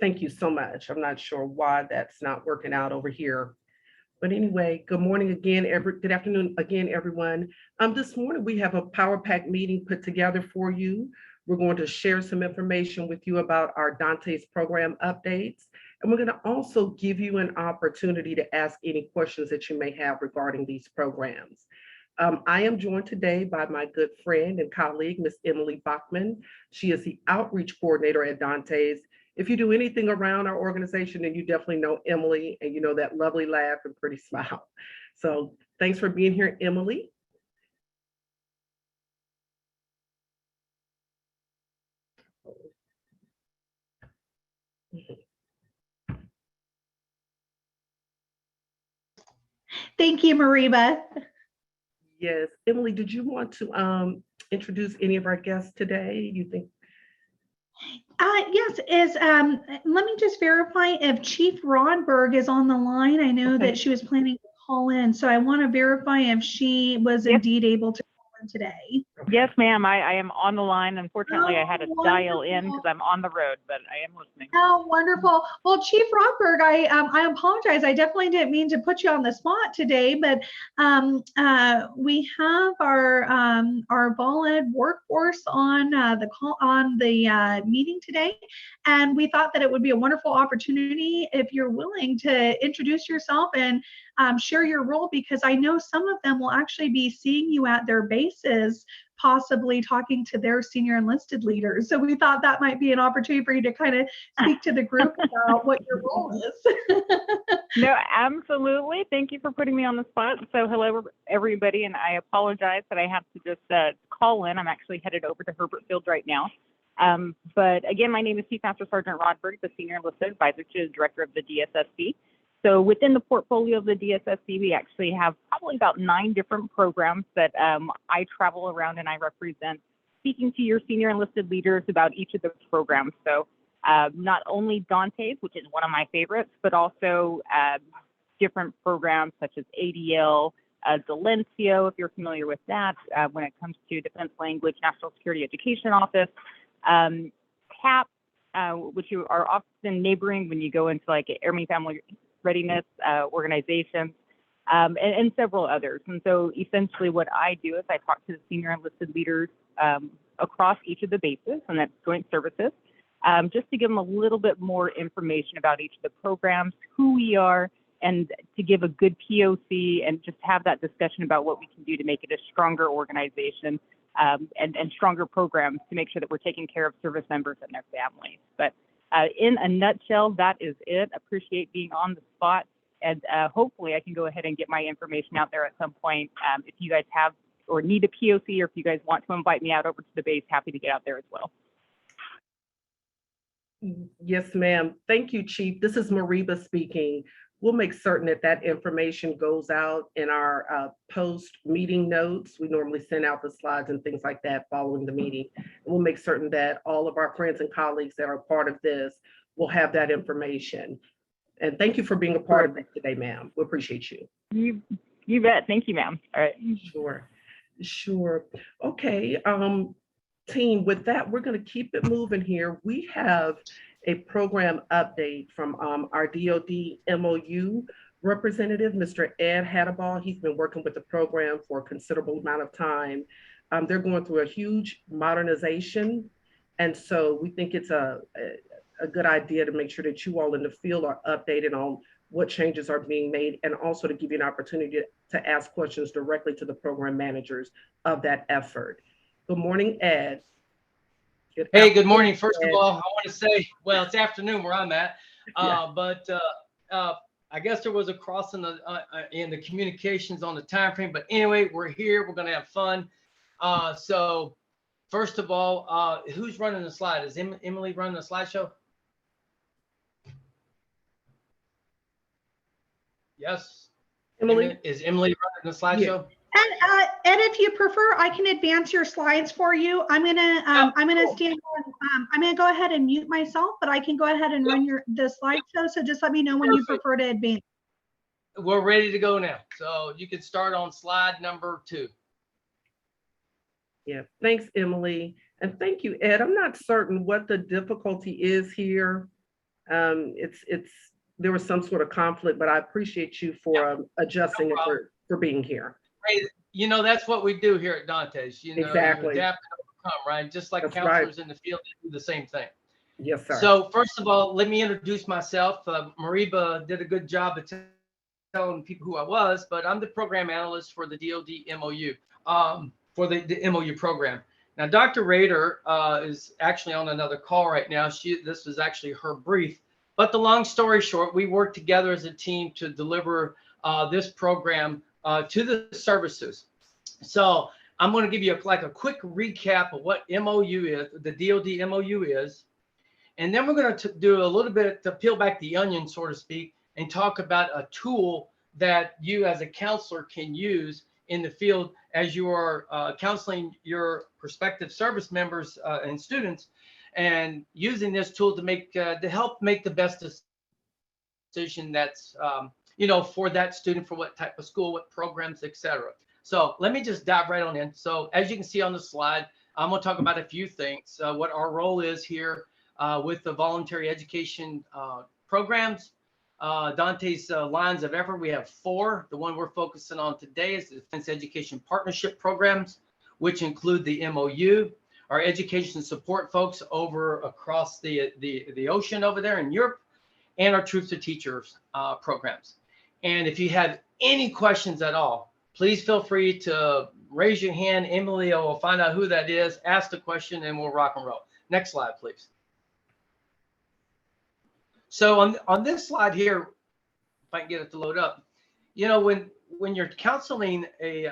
Thank you so much. I'm not sure why that's not working out over here. But anyway, good morning again, good afternoon again, everyone. This morning we have a Power Pack meeting put together for you. We're going to share some information with you about our DANTES program updates. And we're going to also give you an opportunity to ask any questions that you may have regarding these programs. I am joined today by my good friend and colleague, Ms. Emily Bachman. She is the outreach coordinator at DANTES. If you do anything around our organization, then you definitely know Emily, and you know that lovely laugh and pretty smile. So thanks for being here, Emily. Thank you, Mariba. Yes, Emily, did you want to introduce any of our guests today? You think? Yes, let me just verify if Chief Rodberg is on the line. I know that she was planning to call in, so I want to verify if she was indeed able to call in today. Yes, ma'am. I am on the line. Unfortunately, I had to dial in because I'm on the road, but I am listening. Oh, wonderful. Well, Chief Rodberg, I apologize. I definitely didn't mean to put you on the spot today, but we have our VolEd workforce on the call on the meeting today, and we thought that it would be a wonderful opportunity if you're willing to introduce yourself and share your role, because I know some of them will actually be seeing you at their bases, possibly talking to their senior enlisted leaders. So we thought that might be an opportunity for you to kind of speak to the group about what your role is. No, absolutely. Thank you for putting me on the spot. So hello, everybody, and I apologize that I have to just call in. I'm actually headed over to Herbert Field right now. But again, my name is Chief Master Sergeant Rodberg, the Senior Enlisted Advisor to the Director of the DSSC. So within the portfolio of the DSSC, we actually have probably about 9 different programs that I travel around and I represent, speaking to your senior enlisted leaders about each of those programs. So not only DANTES, which is one of my favorites, but also different programs such as ADL, Delencio, if you're familiar with that, when it comes to Defense Language, National Security Education Office, CAP, which you are often neighboring when you go into like Airman Family Readiness organizations, and several others. And so essentially what I do is I talk to the senior enlisted leaders across each of the bases, and that's joint services, just to give them a little bit more information about each of the programs, who we are, and to give a good POC and just have that discussion about what we can do to make it a stronger organization and stronger programs to make sure that we're taking care of service members and their families. But in a nutshell, that is it. Appreciate being on the spot, and hopefully I can go ahead and get my information out there at some point. If you guys have or need a POC, or if you guys want to invite me out over to the base, happy to get out there as well. Yes, ma'am. Thank you, Chief. This is Mariba speaking. We'll make certain that that information goes out in our post-meeting notes. We normally send out the slides and things like that following the meeting. And we'll make certain that all of our friends and colleagues that are part of this will have that information. And thank you for being a part of it today, ma'am. We appreciate you. You bet. Thank you, ma'am. All right. Sure. Okay, team, with that, we're going to keep it moving here. We have a program update from our DoD MOU representative, Mr. Ed Hadaball. He's been working with the program for a considerable amount of time. They're going through a huge modernization, and so we think it's a good idea to make sure that you all in the field are updated on what changes are being made, and also to give you an opportunity to ask questions directly to the program managers of that effort. Good morning, Ed. Hey, good morning. First of all, I want to say, well, it's afternoon where I'm at, but I guess there was a cross in the communications on the time frame. But anyway, we're here. We're going to have fun. So first of all, who's running the slide? Is Emily running the slideshow? Yes. Emily? Is Emily running the slideshow? Yeah. And if you prefer, I can advance your slides for you. I'm gonna stand on, I'm gonna go ahead and mute myself, but I can go ahead and run the slideshow. So just let me know when you prefer to advance. We're ready to go now. So you can start on slide number 2. Yeah, thanks, Emily. And thank you, Ed. I'm not certain what the difficulty is here. There was some sort of conflict, but I appreciate you for adjusting No and problem. for being here. Hey, that's what we do here at Dantes. You Exactly. adapt and overcome, right? Just like That's counselors right. in the field, they do the same thing. Yes, sir. So first of all, let me introduce myself. Mariba did a good job of telling people who I was, but I'm the program analyst for the DoD MOU, for the MOU program. Now, Dr. Rader is actually on another call right now. This was actually her brief. But the long story short, we work together as a team to deliver this program to the services. So I'm going to give you a quick recap of what MOU is, the DoD MOU is. And then we're going to do a little bit to peel back the onion, so to speak, and talk about a tool that you as a counselor can use in the field as you are counseling your prospective service members and students, and using this tool to help make the best decision that's for that student, for what type of school, what programs, etc. So let me just dive right on in. So as you can see on the slide, I'm going to talk about a few things, what our role is here with the voluntary education programs. Dante's lines of effort, we have 4. The one we're focusing on today is the Defense Education Partnership Programs, which include the MOU, our education support folks over across the ocean over there in Europe, and our Troops to Teachers programs. And if you have any questions at all, please feel free to raise your hand. Emily will find out who that is, ask the question, and we'll rock and roll. Next slide, please. So on this slide here, if I can get it to load up, when you're counseling a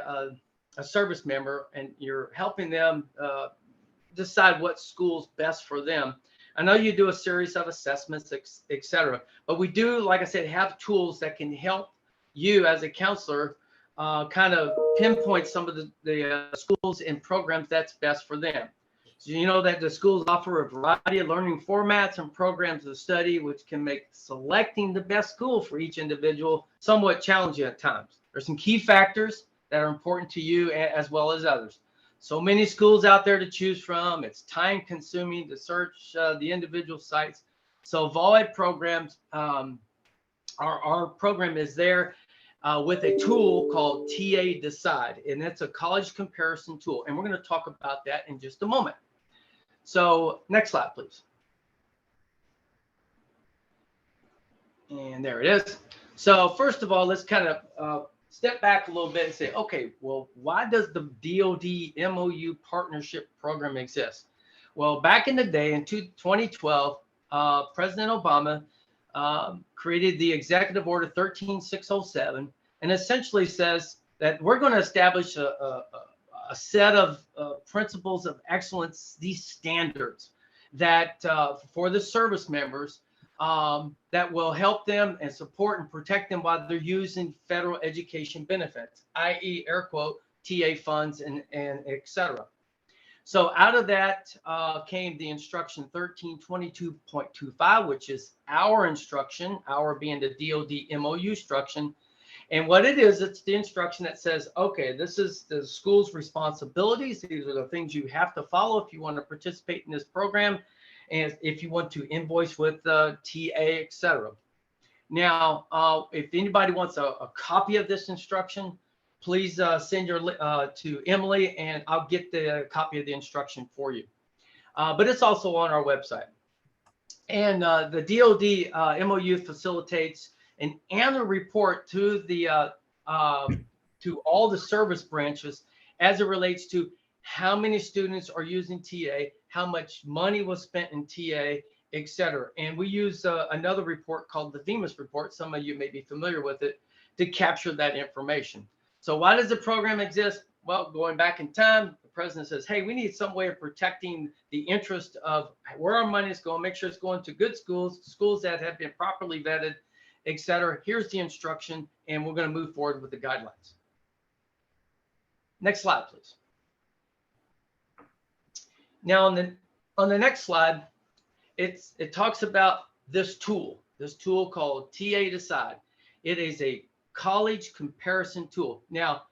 service member and you're helping them decide what school's best for them, I know you do a series of assessments, et cetera, but we do, like I said, have tools that can help you as a counselor kind of pinpoint some of the schools and programs that's best for them. So you know that the schools offer a variety of learning formats and programs of study, which can make selecting the best school for each individual somewhat challenging at times. There's some key factors that are important to you as well as others. So many schools out there to choose from. It's time consuming to search the individual sites. So VolEd programs, our program is there with a tool called TA Decide, and it's a college comparison tool. And we're going to talk about that in just a moment. So next slide, please. And there it is. So first of all, let's kind of step back a little bit and say, okay, well, why does the DoD MOU partnership program exist? Well, back in the day, in 2012, President Obama created the Executive Order 13607, and essentially says that we're going to establish a set of principles of excellence, these standards that for the service members that will help them and support and protect them while they're using federal education benefits, i.e., air quote, TA funds and et cetera. So out of that came the instruction 1322.25, which is our instruction, our being the DoD MOU instruction. And what it is, it's the instruction that says, okay, this is the school's responsibilities. These are the things you have to follow if you want to participate in this program, and if you want to invoice with TA, et cetera. Now, if anybody wants a copy of this instruction, please send your to Emily, and I'll get the copy of the instruction for you. But it's also on our website. And the DoD MOU facilitates an annual report to the to all the service branches as it relates to how many students are using TA, how much money was spent in TA, et cetera. And we use another report called the VEMUS report. Some of you may be familiar with it, to capture that information. So why does the program exist? Well, going back in time, the president says, hey, we need some way of protecting the interest of where our money is going, make sure it's going to good schools, schools that have been properly vetted, et cetera. Here's the instruction, and we're going to move forward with the guidelines. Next slide, please. Now, on the next slide, it talks about this tool called TA Decide. It is a college comparison tool. Now,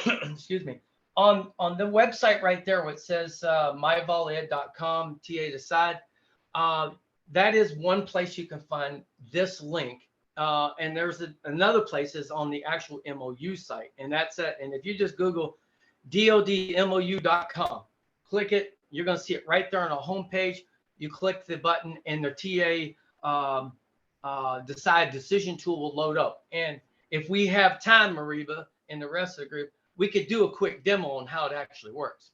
excuse me, on the website right there, where it says myvoled.com, TA Decide, that is one place you can find this link. And there's another place is on the actual MOU site. And that's it. And if you just Google DODMOU.com, click it, you're going to see it right there on the homepage. You click the button and the TA decide decision tool will load up. And if we have time, Mariba and the rest of the group, we could do a quick demo on how it actually works.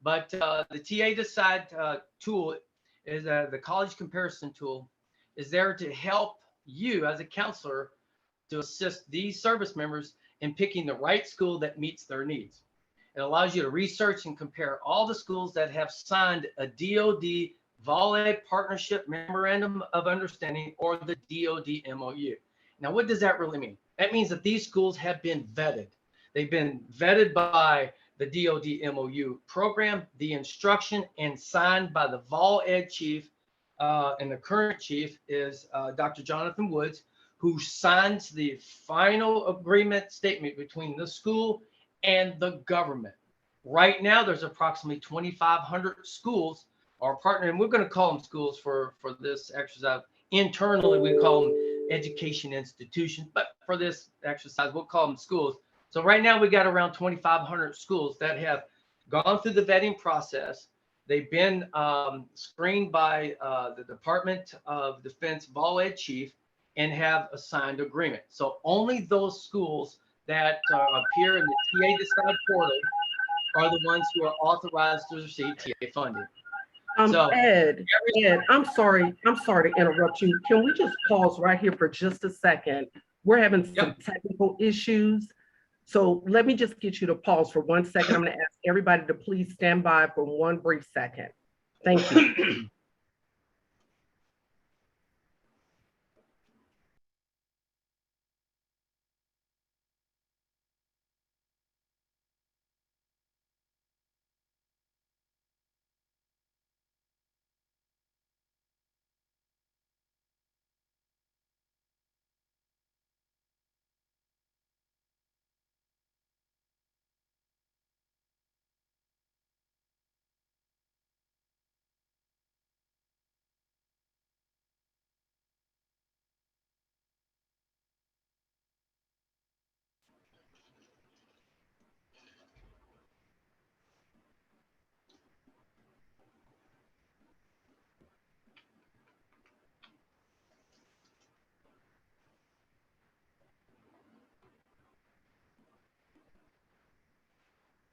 But the TA decide tool is the college comparison tool is there to help you as a counselor to assist these service members in picking the right school that meets their needs. It allows you to research and compare all the schools that have signed a DoD VolEd Partnership Memorandum of Understanding, or the DoD MOU. Now, what does that really mean? That means that these schools have been vetted. They've been vetted by the DoD MOU program, the instruction, and signed by the VolEd chief. And the current chief is Dr. Jonathan Woods, who signs the final agreement statement between the school and the government. Right now, there's approximately 2,500 schools are partnering, and we're going to call them schools for this exercise. Internally, we call them education institutions, but for this exercise, we'll call them schools. So right now, we got around 2,500 schools that have gone through the vetting process. They've been screened by the Department of Defense VolEd chief and have a signed agreement. So only those schools that appear in the TA Decide portal are the ones who are authorized to receive TA funding. So, Ed, I'm sorry to interrupt you. Can we just pause right here for just a second? We're having some technical issues. So let me just get you to pause for 1 second. I'm going to ask everybody to please stand by for one brief second. Thank you.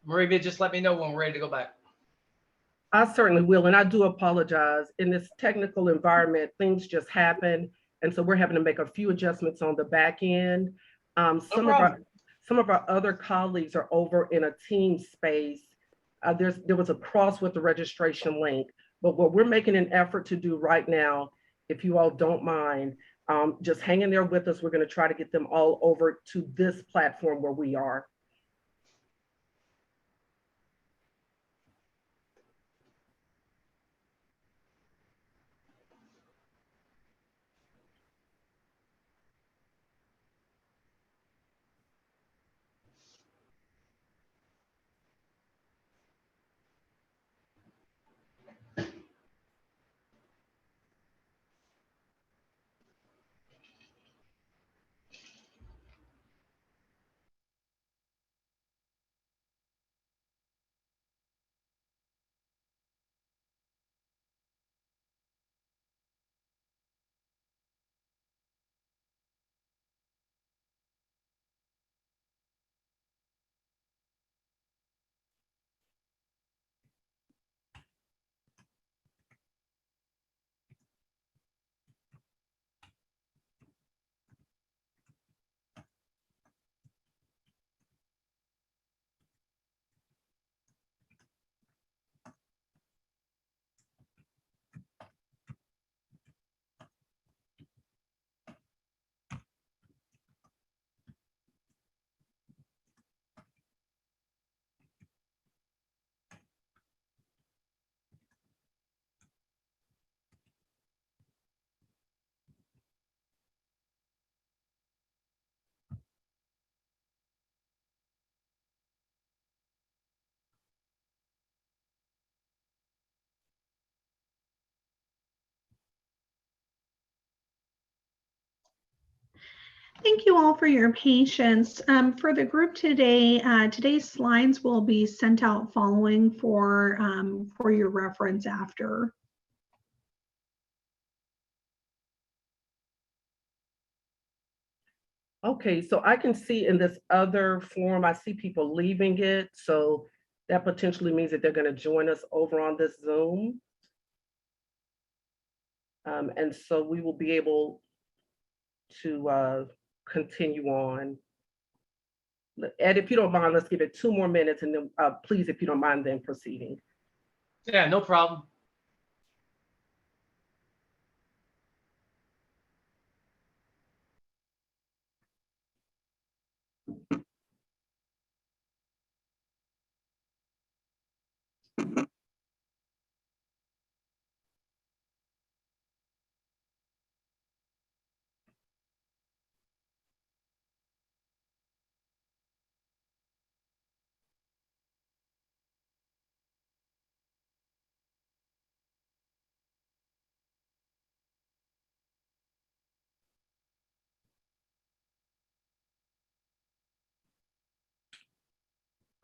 Maria, just let me know when we're ready to go back. I certainly will, and I do apologize. In this technical environment, things just happen, and so we're having to make a few adjustments on the back end. Some of our other colleagues are over in a team space. There was a cross with the registration link, but what we're making an effort to do right now, if you all don't mind, just hang in there with us. We're going to try to get them all over to this platform where we are. Thank you all for your patience. For the group today, today's slides will be sent out following for your reference after. Okay, so I can see in this other form, I see people leaving it. So that potentially means that they're going to join us over on this Zoom. And so we will be able to continue on. Ed, if you don't mind, let's give it 2 more minutes, and then please, if you don't mind, then proceeding. Yeah, no problem.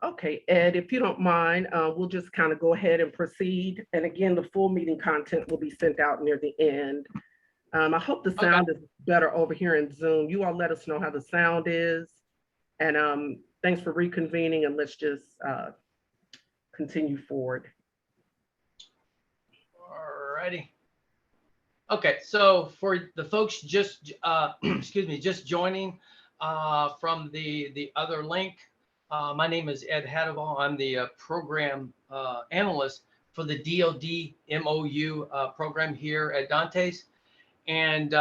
Okay, Ed, if you don't mind, we'll just kind of go ahead and proceed. And again, the full meeting content will be sent out near the end. I hope the sound is better over here in Zoom. You all let us know how the sound is. And thanks for reconvening, and let's just continue forward. All righty. Okay, so for the folks just, excuse me, just joining from the other link, my name is Ed Hadavall. I'm the program analyst for the DoD MOU program here at Dantes. And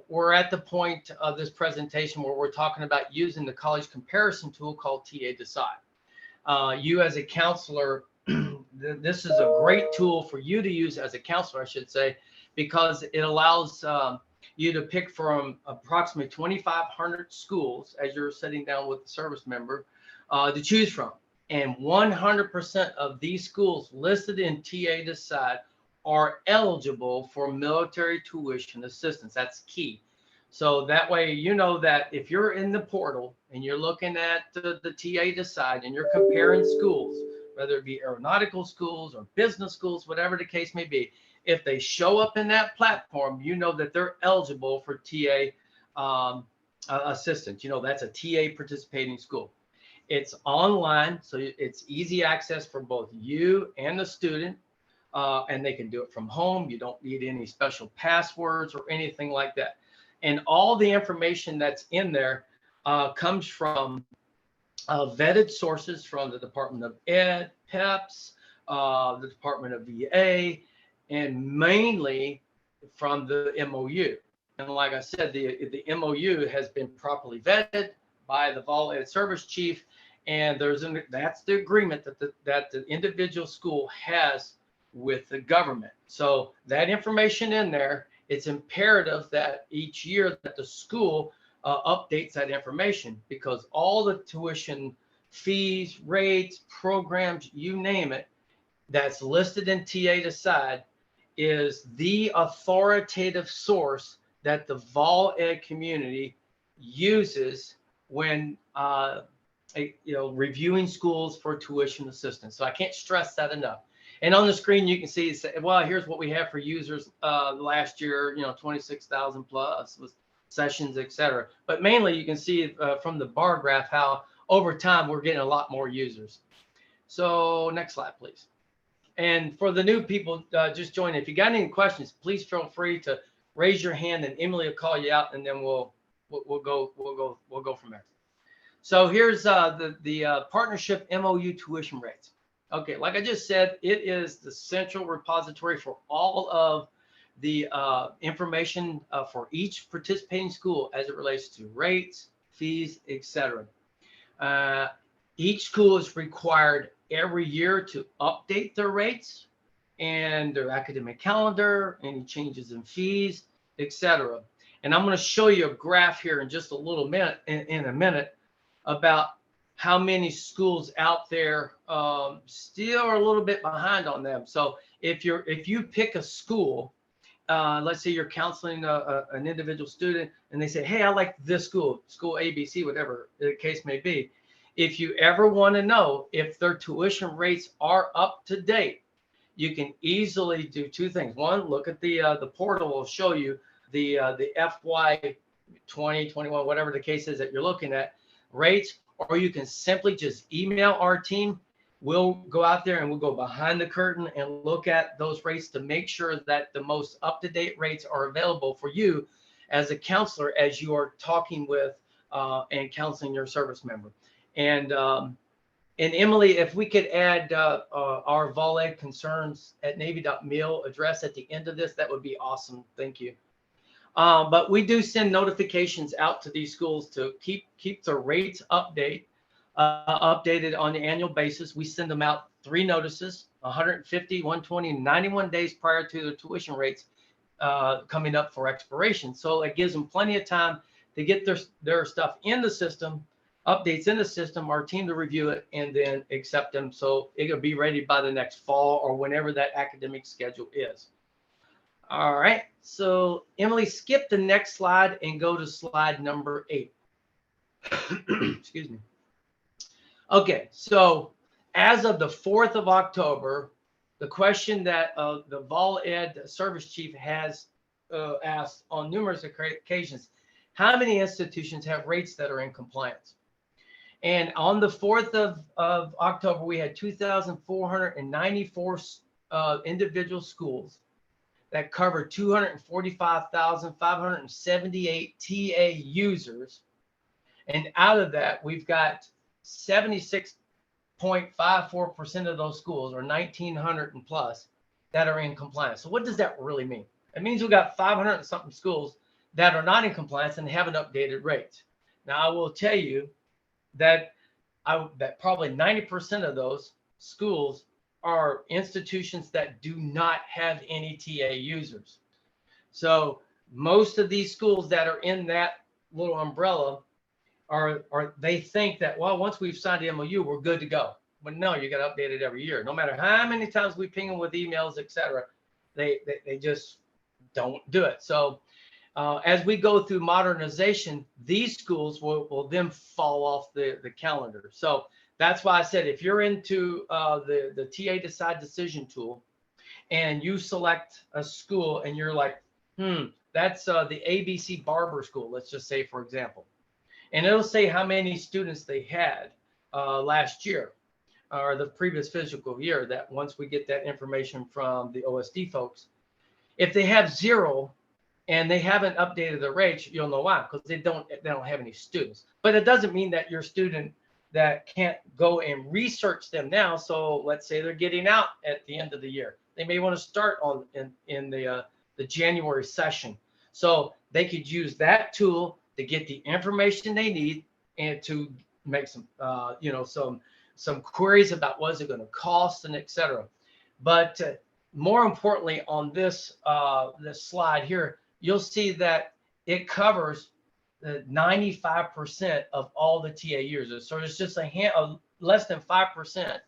we're at the point of this presentation where we're talking about using the college comparison tool called TA Decide. You as a counselor, this is a great tool for you to use as a counselor, I should say, because it allows you to pick from approximately 2,500 schools as you're sitting down with a service member to choose from. And 100% of these schools listed in TA Decide are eligible for military tuition assistance. That's key. So that way, you know that if you're in the portal and you're looking at the TA Decide and you're comparing schools, whether it be aeronautical schools or business schools, whatever the case may be, if they show up in that platform, you know that they're eligible for TA assistance. You know, that's a TA participating school. It's online, so it's easy access for both you and the student. And they can do it from home. You don't need any special passwords or anything like that. And all the information that's in there comes from vetted sources from the Department of Ed, PEPS, the Department of VA, and mainly from the MOU. And like I said, the MOU has been properly vetted by the VolEd service chief, and that's the agreement that the individual school has with the government. So that information in there, it's imperative that each year that the school updates that information, because all the tuition fees, rates, programs, you name it, that's listed in TA Decide is the authoritative source that the VolEd community uses when reviewing schools for tuition assistance. So I can't stress that enough. And on the screen, you can see, well, here's what we have for users last year, 26,000 plus with sessions, et cetera. But mainly you can see from the bar graph how over time we're getting a lot more users. So next slide, please. And for the new people just joining, if you got any questions, please feel free to raise your hand and Emily will call you out, and then we'll go from there. So here's the partnership MOU tuition rates. Okay, like I just said, it is the central repository for all of the information for each participating school as it relates to rates, fees, etc. Each school is required every year to update their rates and their academic calendar, any changes in fees, etc. And I'm going to show you a graph here in just a little minute, in a minute, about how many schools out there still are a little bit behind on them. So if you pick a school let's say you're counseling an individual student and they say, hey, I like this school ABC, whatever the case may be. If you ever want to know if their tuition rates are up to date, you can easily do two things. One, look at the portal will show you the FY 2021, whatever the case is that you're looking at, rates, or you can simply just email our team. We'll go out there and we'll go behind the curtain and look at those rates to make sure that the most up-to-date rates are available for you as a counselor as you are talking with and counseling your service member. And Emily, if we could add our VolEd concerns at Navy.mil address at the end of this, that would be awesome. Thank you. But we do send notifications out to these schools to keep the rates updated on the annual basis. We send them out 3 notices, 150, 120, 91 days prior to the tuition rates coming up for expiration. So it gives them plenty of time to get their stuff in the system, updates in the system, our team to review it, and then accept them. So it'll be ready by the next fall or whenever that academic schedule is. All right. So Emily, skip the next slide and go to slide number 8. Excuse me. Okay. So as of the 4th of October, the question that the VolEd service chief has asked on numerous occasions, how many institutions have rates that are in compliance? And on the 4th of October, we had 2,494 individual schools that covered 245,578 TA users. And out of that, we've got 76.54% of those schools, or 1,900 and plus, that are in compliance. So what does that really mean? It means we've got 500 and something schools that are not in compliance and haven't updated rates. Now, I will tell you that probably 90% of those schools are institutions that do not have any TA users. So most of these schools that are in that little umbrella they think that, well, once we've signed the MOU, we're good to go. But no, you got to update it every year. No matter how many times we ping them with emails, etc., they just don't do it. So as we go through modernization, these schools will then fall off the calendar. So that's why I said, if you're into the TA Decide decision tool and you select a school and you're like, that's the ABC Barber School, let's just say, for example, and it'll say how many students they had last year or the previous fiscal year, that once we get that information from the OSD folks, if they have 0 and they haven't updated the rates, you'll know why, because they don't have any students. But it doesn't mean that your student that can't go and research them now. So let's say they're getting out at the end of the year. They may want to start in the January session. So they could use that tool to get the information they need and to make some queries about what is it going to cost and etc. But more importantly, on this slide here, you'll see that it covers 95% of all the TA users. So it's just less than 5%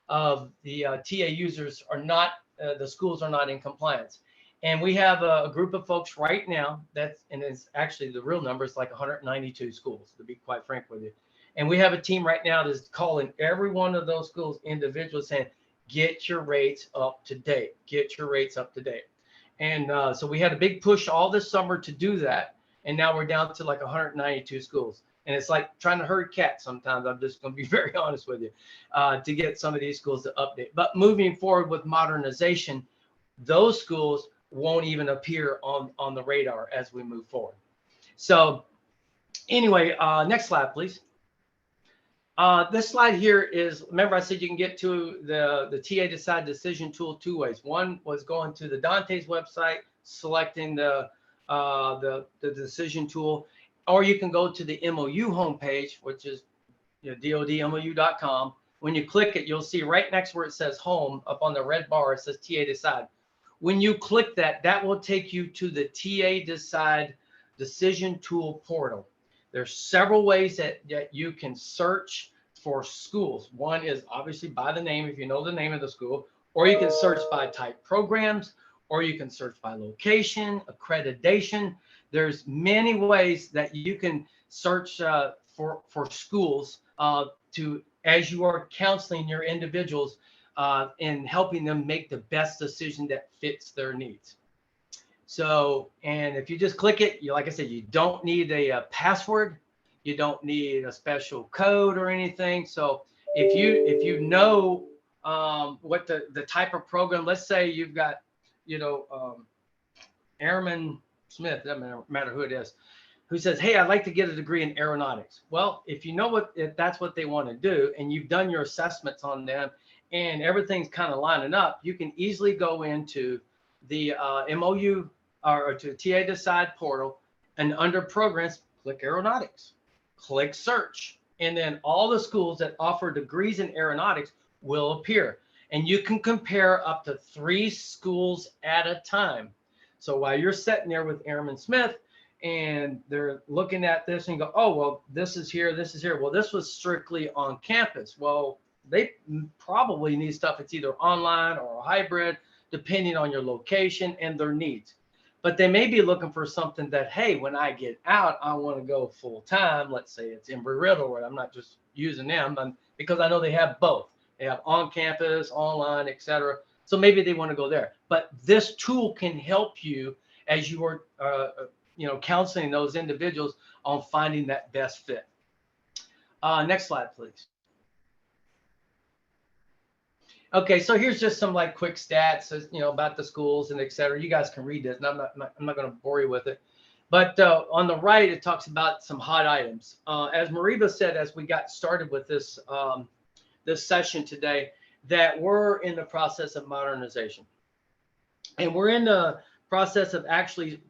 of the TA users are not, the schools are not in compliance. And we have a group of folks right now and it's actually the real number is like 192 schools, to be quite frank with you. And we have a team right now that's calling every one of those schools individually saying, get your rates up to date, get your rates up to date. And so we had a big push all this summer to do that. And now we're down to like 192 schools. And it's like trying to herd cats sometimes. I'm just going to be very honest with you, to get some of these schools to update. But moving forward with modernization, those schools won't even appear on the radar as we move forward. So anyway, next slide, please. This slide here is, remember I said you can get to the TA Decide decision tool 2 ways. One was going to the Dantes website, selecting the decision tool, or you can go to the MOU homepage, which is DoDMOU.com. When you click it, you'll see right next where it says home, up on the red bar, it says TA Decide. When you click that, that will take you to the TA Decide decision tool portal. There's several ways that you can search for schools. One is obviously by the name, if you know the name of the school, or you can search by type programs, or you can search by location, accreditation. There's many ways that you can search for schools as you are counseling your individuals and helping them make the best decision that fits their needs. So, and if you just click it, like I said, you don't need a password, you don't need a special code or anything. So if you know what the type of program, let's say you've got, Airman Smith, doesn't matter who it is, who says, hey, I'd like to get a degree in aeronautics. Well, if you know if that's what they want to do, and you've done your assessments on them and everything's kind of lining up, you can easily go into the MOU or to TA Decide portal, and under programs, click aeronautics, click search, and then all the schools that offer degrees in aeronautics will appear. And you can compare up to 3 schools at a time. So while you're sitting there with Airman Smith and they're looking at this and go, oh, well, this is here, this is here. Well, this was strictly on campus. Well, they probably need stuff that's either online or a hybrid, depending on your location and their needs. But they may be looking for something that, hey, when I get out, I want to go full time. Let's say it's Embry-Riddle, where I'm not just using them, because I know they have both. They have on campus, online, etc. So maybe they want to go there. But this tool can help you as you are, counseling those individuals on finding that best fit. Next slide, please. Okay, so here's just some quick stats, about the schools and etc. You guys can read this, and I'm not going to bore you with it. But on the right, it talks about some hot items. As Mariva said, as we got started with this this session today, that we're in the process of modernization, and we're in the process of actually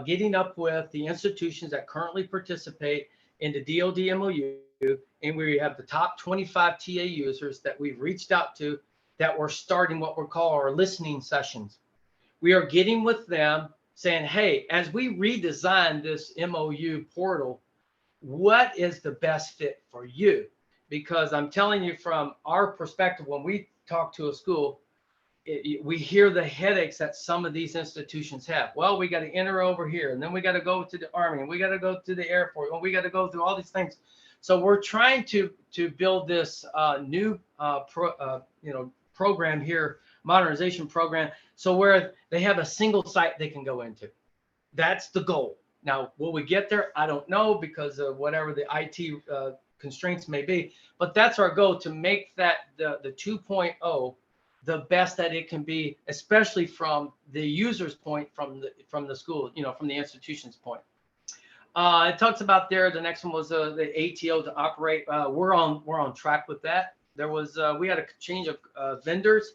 getting up with the institutions that currently participate in the DoD MOU, and we have the top 25 TA users that we've reached out to, that we're starting what we call our listening sessions. We are getting with them saying, hey, as we redesign this MOU portal, what is the best fit for you? Because I'm telling you, from our perspective, when we talk to a school, we hear the headaches that some of these institutions have. Well, we got to enter over here, and then we got to go to the Army, and we got to go to the Air Force, and we got to go through all these things. So we're trying to build this new program here, modernization program, so where they have a single site they can go into. That's the goal. Now, will we get there? I don't know, because of whatever the IT constraints may be, but that's our goal, to make that the 2.0 the best that it can be, especially from the user's point, from the school, from the institution's point. It talks about there. The next one was the ATO to operate. We're on track with that. There was we had a change of vendors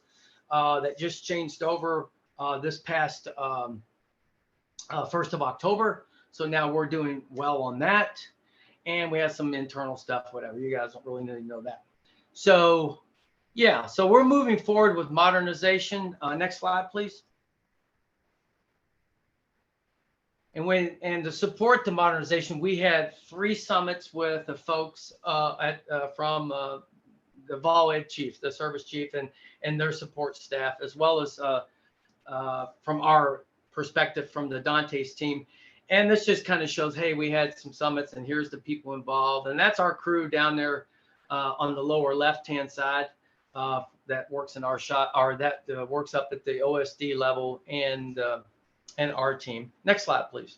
that just changed over this past 1st of October. So now we're doing well on that, and we have some internal stuff, whatever. You guys don't really need to know that. So yeah, so we're moving forward with modernization. Next slide, please. And to support the modernization, we had 3 summits with the folks from the VolEd chief, the service chief, and their support staff, as well as from our perspective from the DANTES team. And this just kind of shows, hey, we had some summits, and here's the people involved, and that's our crew down there on the lower left-hand side. That works in our shop, or that works up at the OSD level, and our team. Next slide, please.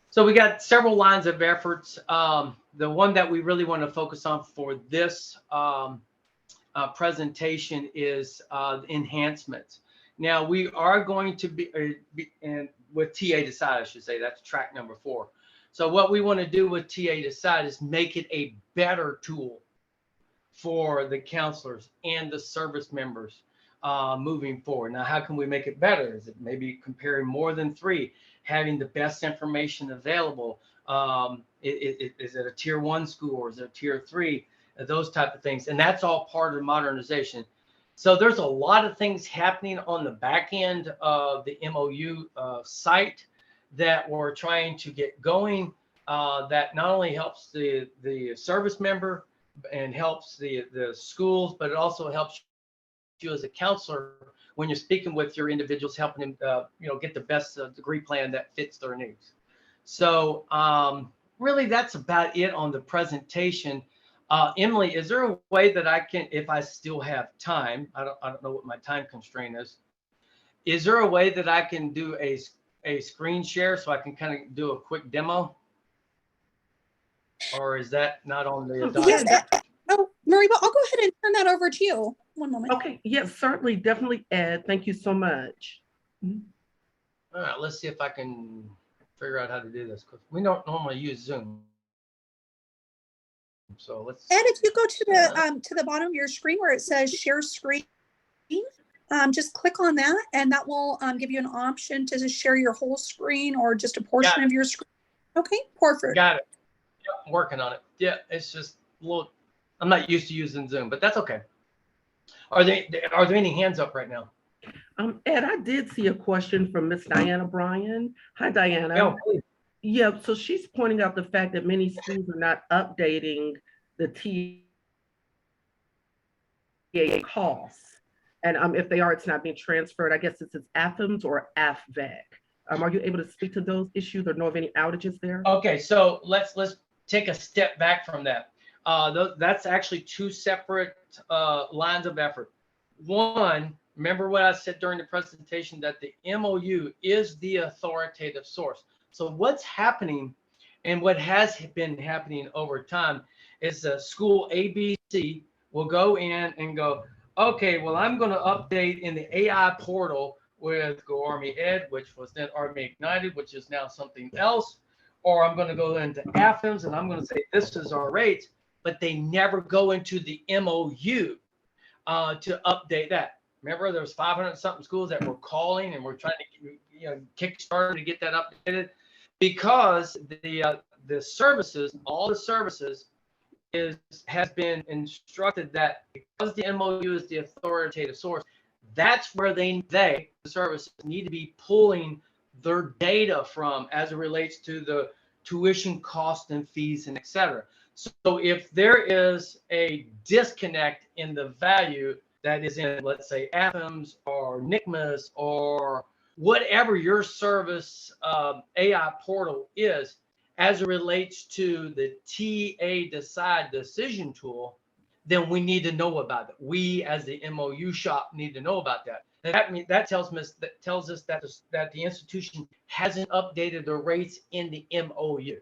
So we got several lines of efforts. The one that we really want to focus on for this presentation is enhancements. Now, we are going to be and with TA Decide, I should say, that's track number 4. So what we want to do with TA Decide is make it a better tool for the counselors and the service members moving forward. Now, how can we make it better? Is it maybe comparing more than 3, having the best information available? Is it a tier 1 school, or is it a tier 3? Those type of things. And that's all part of modernization. So there's a lot of things happening on the back end of the MOU site that we're trying to get going, that not only helps the service member and helps the schools, but it also helps you as a counselor when you're speaking with your individuals, helping them, get the best degree plan that fits their needs. So really, that's about it on the presentation. Emily, is there a way that I can, if I still have time, I don't know what my time constraint is there a way that I can do a screen share so I can kind of do a quick demo? Or is that not on the document? Yes. Oh, Marie, I'll go ahead and turn that over to you. One moment. Okay, yes, certainly, definitely, Ed. Thank you so much. All right, let's see if I can figure out how to do this, because we don't normally use Zoom. So let's. Ed, if you go to the bottom of your screen where it says share screen, just click on that, and that will give you an option to just share your whole screen or just a portion of your screen. Okay, perfect. Got it. Yep, I'm working on it. Yeah, it's just a little. I'm not used to using Zoom, but that's okay. Are there any hands up right now? Ed, I did see a question from Miss Diana Bryan. Hi, Diana. Yeah, please. Yeah, so she's pointing out the fact that many schools are not updating the TA costs. And if they are, it's not being transferred. I guess it's AFMS or AFVAC. Are you able to speak to those issues or know of any outages there? Okay, so let's take a step back from that. That's actually two separate lines of effort. One, remember what I said during the presentation, that the MOU is the authoritative source. So what's happening and what has been happening over time is school ABC will go in and go, okay, well, I'm going to update in the AI portal with Go Army Ed, which was then Army Ignited, which is now something else. Or I'm going to go into AFMS and I'm going to say, this is our rates, but they never go into the MOU to update that. Remember, there was 500 something schools that were calling and we're trying to, kickstart to get that updated, because the services, all the services has been instructed that because the MOU is the authoritative source, that's where the services need to be pulling their data from as it relates to the tuition cost and fees and et cetera. So if there is a disconnect in the value that is in, let's say, AFMS or NCMES or whatever your service AI portal is, as it relates to the TA Decide decision tool, then we need to know about it. We, as the MOU shop, need to know about that. And that tells us that the institution hasn't updated the rates in the MOU,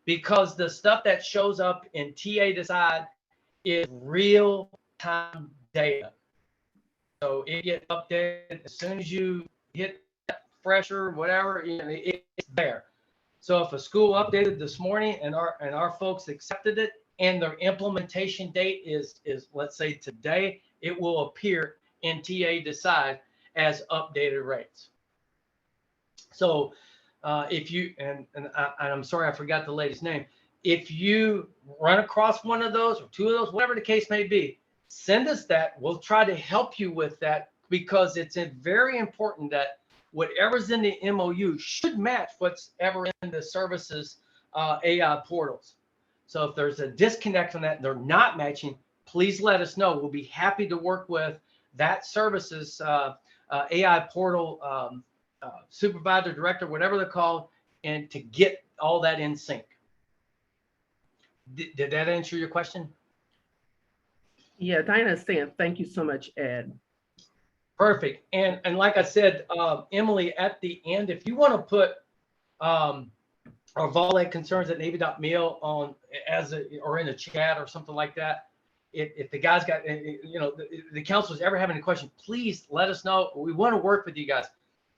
because the stuff that shows up in TA Decide is real-time data. So it gets updated as soon as you hit that refresher, whatever, it's there. So if a school updated this morning and our folks accepted it, and their implementation date is let's say today, it will appear in TA Decide as updated rates. So if you, and I'm sorry, I forgot the lady's name. If you run across one of those or two of those, whatever the case may be, send us that. We'll try to help you with that, because it's very important that whatever's in the MOU should match what's ever in the services AI portals. So if there's a disconnect from that, they're not matching, please let us know. We'll be happy to work with that services AI portal supervisor, director, whatever they're called, and to get all that in sync. Did that answer your question? Yeah, Diana is saying, thank you so much, Ed. Perfect. And like I said, Emily, at the end, if you want to put our VolEd concerns at Navy.mil on or in a chat or something like that, if the guys got, the counselors ever have any questions, please let us know. We want to work with you guys.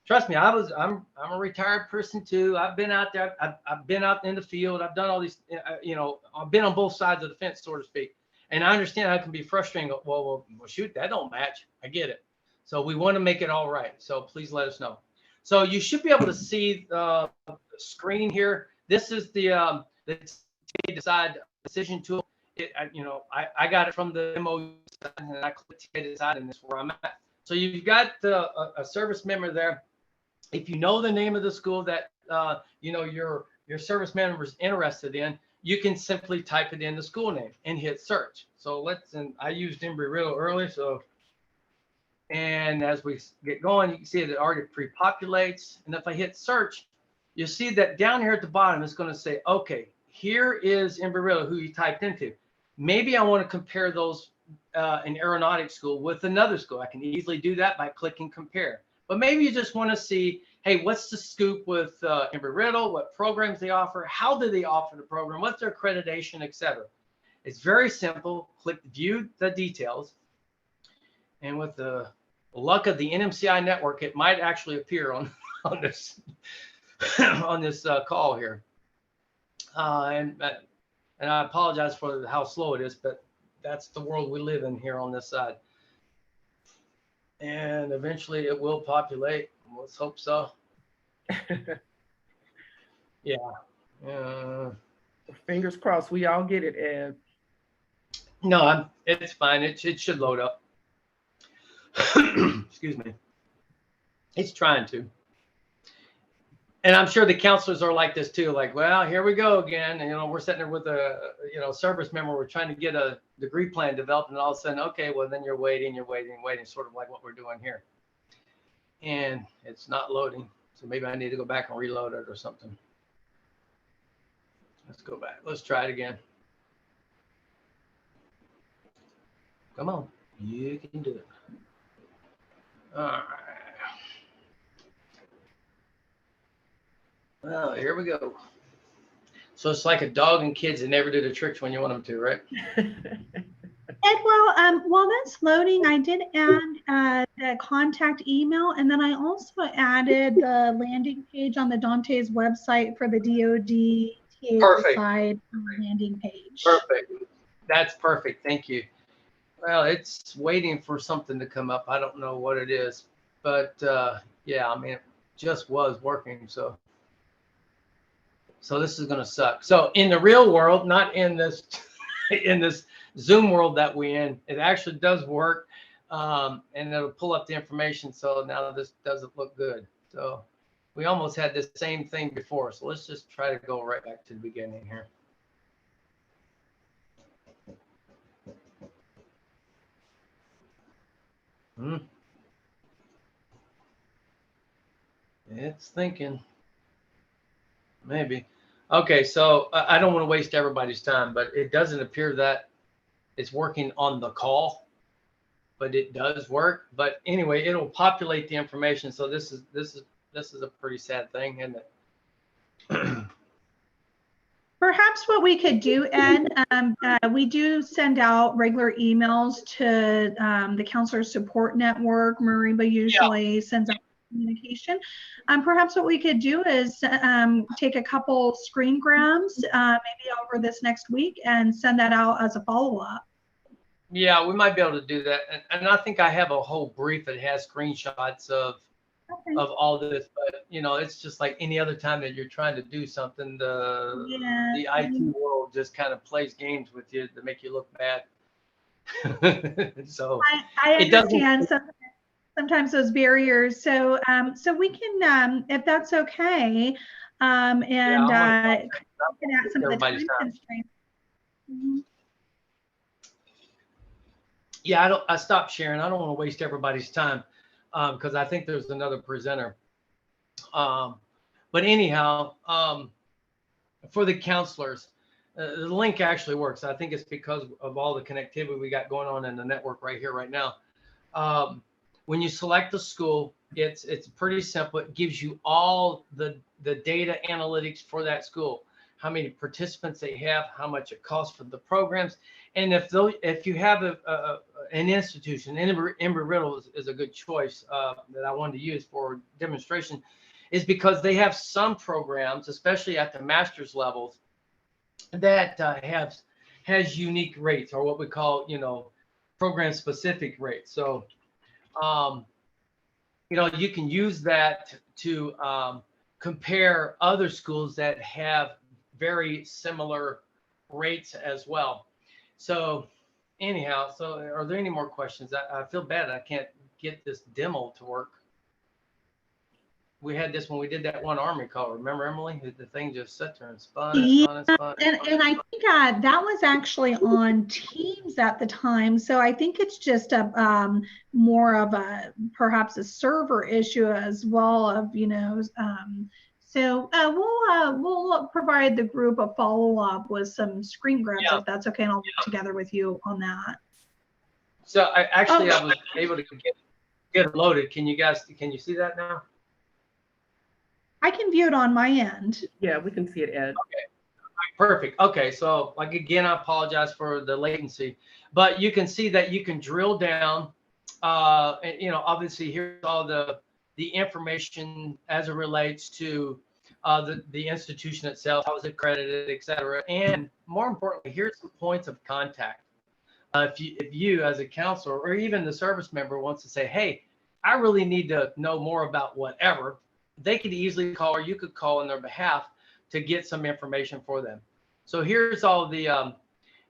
Trust me, I'm a retired person too. I've been out there. I've been out in the field. I've done all these, I've been on both sides of the fence, so to speak. And I understand how it can be frustrating. Well, shoot, that don't match. I get it. So we want to make it all right. So please let us know. So you should be able to see the screen here. This is the Decide decision tool. I got it from the MOU and I clicked Decide, and this is where I'm at. So you've got a service member there. If you know the name of the school that your service member is interested in, you can simply type it in the school name and hit search. So and I used Embry-Riddle earlier, so And as we get going, you can see that it already pre-populates. And if I hit search, you see that down here at the bottom, it's going to say, okay, here is Embry-Riddle, who you typed into. Maybe I want to compare those in aeronautics school with another school. I can easily do that by clicking compare. But maybe you just want to see, hey, what's the scoop with Embry-Riddle? What programs they offer? How do they offer the program? What's their accreditation, etc. It's very simple. Click view the details. And with the luck of the NMCI network, it might actually appear on this on this call here. And I apologize for how slow it is, but that's the world we live in here on this side. And eventually it will populate. Let's hope so. Yeah. Fingers crossed. We all get it, Ed. No, it's fine. It should load up. Excuse me. It's trying to. And I'm sure the counselors are like this too. Like, well, here we go again. And, we're sitting there with a, service member. We're trying to get a degree plan developed, and all of a sudden, okay, well, then you're waiting, sort of like what we're doing here. And it's not loading. So maybe I need to go back and reload it or something. Let's go back. Let's try it again. Come on. You can do it. All right. Well, here we go. So it's like a dog and kids that never do the tricks when you want them to, right? Ed, while that's loading, I did add the contact email, and then I also added the landing page on the Dantes website for the DoD TA side landing page. Perfect. That's perfect. Thank you. Well, it's waiting for something to come up. I don't know what it is, but yeah, I mean, it just was working. So this is going to suck. So in the real world, not in this, in this Zoom world that we're in, it actually does work. And it'll pull up the information. So now this doesn't look good. So we almost had the same thing before. So let's just try to go right back to the beginning here. It's thinking. Maybe. Okay, so I don't want to waste everybody's time, but it doesn't appear that it's working on the call, but it does work. But anyway, it'll populate the information. So this is a pretty sad thing, isn't it? Perhaps what we could do, Ed, we do send out regular emails to the Counselor Support Network. Mariba usually sends out communication. Perhaps what we could do is take a couple screen grabs maybe over this next week and send that out as a follow-up. Yeah, we might be able to do that. And I think I have a whole brief that has screenshots of all this, but it's just like any other time that you're trying to do something, the IT world just kind of plays games with you to make you look bad. So I understand sometimes those barriers. So we can, if that's okay, and can add some of the time constraints. Yeah, I stopped sharing. I don't want to waste everybody's time. Because I think there's another presenter. But anyhow, for the counselors, the link actually works. I think it's because of all the connectivity we got going on in the network right here, right now. When you select the school, it's pretty simple. It gives you all the data analytics for that school, how many participants they have, how much it costs for the programs. And if you have an institution, Embry-Riddle is a good choice that I wanted to use for demonstration, is because they have some programs, especially at the master's levels, that has unique rates, or what we call, program specific rates. So, you can use that to compare other schools that have very similar rates as well. So anyhow, are there any more questions? I feel bad I can't get this demo to work. We had this when we did that one Army call. Remember, Emily? The thing just sat there and spun and Yeah, spun and spun. and I think that was actually on Teams at the time. So I think it's just a more of a perhaps a server issue as well of, you know, so we'll provide the group a follow-up with some screen grabs if that's okay, and I'll work together with you on that. So I was able to get it loaded. Can you see that now? I can view it on my end. Yeah, we can see it, Ed. Okay, perfect. Okay, so like again, I apologize for the latency, but you can see that you can drill down. And, you know, obviously here's all the information as it relates to the institution itself, how it's accredited, et cetera. And more importantly, here's some points of contact. If you as a counselor or even the service member wants to say, hey, I really need to know more about whatever, they could easily call, or you could call on their behalf to get some information for them. So here's all the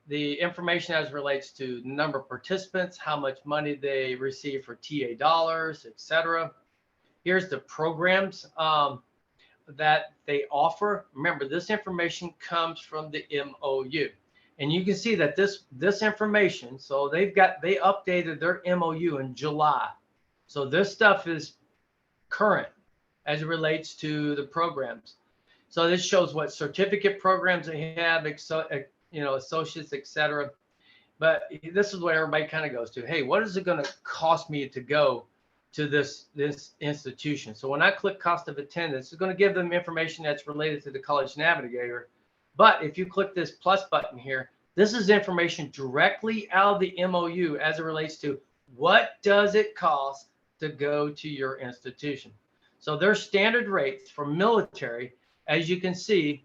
information as relates to the number of participants, how much money they receive for TA dollars, et cetera. Here's the programs that they offer. Remember, this information comes from the MOU. And you can see that this information, so they updated their MOU in July. So this stuff is current as it relates to the programs. So this shows what certificate programs they have, you know, associates, et cetera. But this is what everybody kind of goes to. Hey, what is it going to cost me to go to this institution? So when I click cost of attendance, it's going to give them information that's related to the College Navigator. But if you click this plus button here, this is information directly out of the MOU as it relates to what does it cost to go to your institution. So their standard rates for military, as you can see,